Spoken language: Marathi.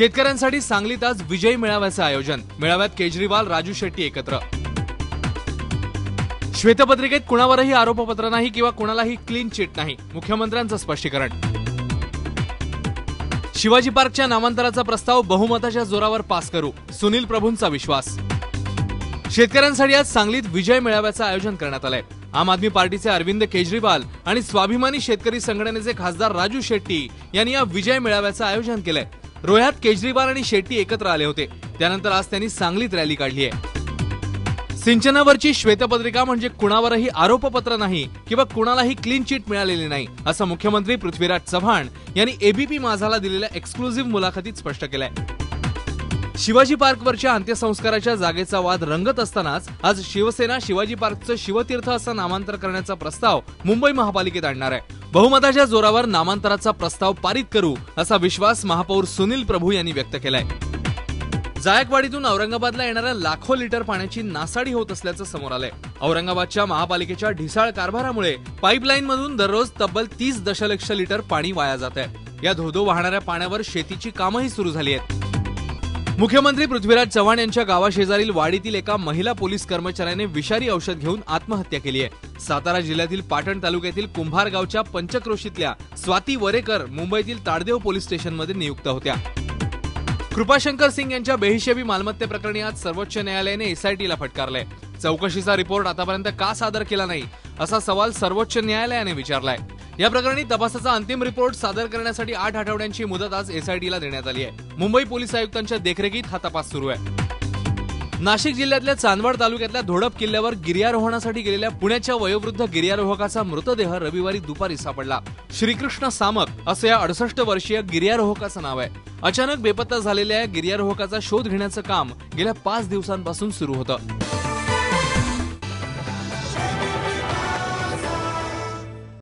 शेतकऱ्यांसाठी सांगलीत आज विजयी मेळाव्याचे आयोजन। मेळाव्यात केजरीवाल, राजू शेट्टी एकत्र। श्वेतपत्रिकेत कुणावरही आरोपपत्र नाही किंवा कुणालाही क्लीन चिट नाही, मुख्यमंत्र्यांचं स्पष्टीकरण। शिवाजी पार्कच्या नामांतराचा प्रस्ताव बहुमताच्या जोरावर पास करू, सुनील प्रभूंचा विश्वास। शेतकऱ्यांसाठी आज सांगलीत विजय मेळाव्याचं आयोजन करण्यात आलंय। आम आदमी पार्टीचे अरविंद केजरीवाल आणि स्वाभिमानी शेतकरी संघटनेचे खासदार राजू शेट्टी यांनी या विजय मेळाव्याचं आयोजन केलंय। रोह्यात केजरीवाल आणि शेट्टी एकत्र आले होते, त्यानंतर आज त्यांनी सांगलीत रॅली काढली आहे। सिंचनावरची श्वेतपत्रिका म्हणजे कुणावरही आरोपपत्र नाही किंवा कुणालाही क्लीन चिट मिळालेली नाही, असं मुख्यमंत्री पृथ्वीराज चव्हाण यांनी एबीपी माझाला दिलेल्या एक्सक्लुझिव्ह मुलाखतीत स्पष्ट केलंय। शिवाजी पार्कवरच्या अंत्यसंस्काराच्या जागेचा वाद रंगत असतानाच आज शिवसेना शिवाजी पार्कचं शिवतीर्थ असं नामांतर करण्याचा प्रस्ताव मुंबई महापालिकेत आणणार आहे। बहुमताच्या जोरावर नामांतराचा प्रस्ताव पारित करू असा विश्वास महापौर सुनील प्रभू यांनी व्यक्त केलाय। जायकवाडीतून औरंगाबादला येणाऱ्या लाखो लिटर पाण्याची नासाडी होत असल्याचं समोर आलंय। औरंगाबादच्या महापालिकेच्या ढिसाळ कारभारामुळे पाईपलाईनमधून दररोज तब्बल 30 दशलक्ष लिटर पाणी वाया जात आहे। या धोधो वाहणाऱ्या पाण्यावर शेतीची कामंही सुरू झाली आहेत। मुख्यमंत्री पृथ्वीराज चव्हाण यांच्या गावाशेजारील वाडीतील एका महिला पोलीस कर्मचाऱ्याने विषारी औषध घेऊन आत्महत्या केली आहे। सातारा जिल्ह्यातील पाटण तालुक्यातील कुंभार गावच्या पंचक्रोशीतल्या स्वाती वरेकर मुंबईतील ताडदेव पोलीस स्टेशनमध्ये नियुक्त होत्या। कृपाशंकर सिंग यांच्या बेहिशेबी मालमत्तेप्रकरणी आज सर्वोच्च न्यायालयाने एसआयटीला फटकारलंय। चौकशीचा रिपोर्ट आतापर्यंत का सादर केला नाही असा सवाल सर्वोच्च न्यायालयाने विचारलाय। या प्रकरणी तपासाचा अंतिम रिपोर्ट सादर करण्यासाठी 8 आठवड्यांची मुदत आज एसआयटीला देण्यात आली आहे। मुंबई पोलीस आयुक्तांच्या देखरेखीत हा तपास सुरू आहे। नाशिक जिल्ह्यातल्या चांदवड तालुक्यातल्या धोडप किल्ल्यावर गिर्यारोहणासाठी गेलेल्या पुण्याच्या वयोवृद्ध गिर्यारोहकाचा मृतदेह रविवारी दुपारी सापडला। श्रीकृष्ण सामक असं या 68 वर्षीय गिर्यारोहकाचं नाव आहे। अचानक बेपत्ता झालेल्या या गिर्यारोहकाचा शोध घेण्याचं काम गेल्या 5 दिवसांपासून सुरू होतं।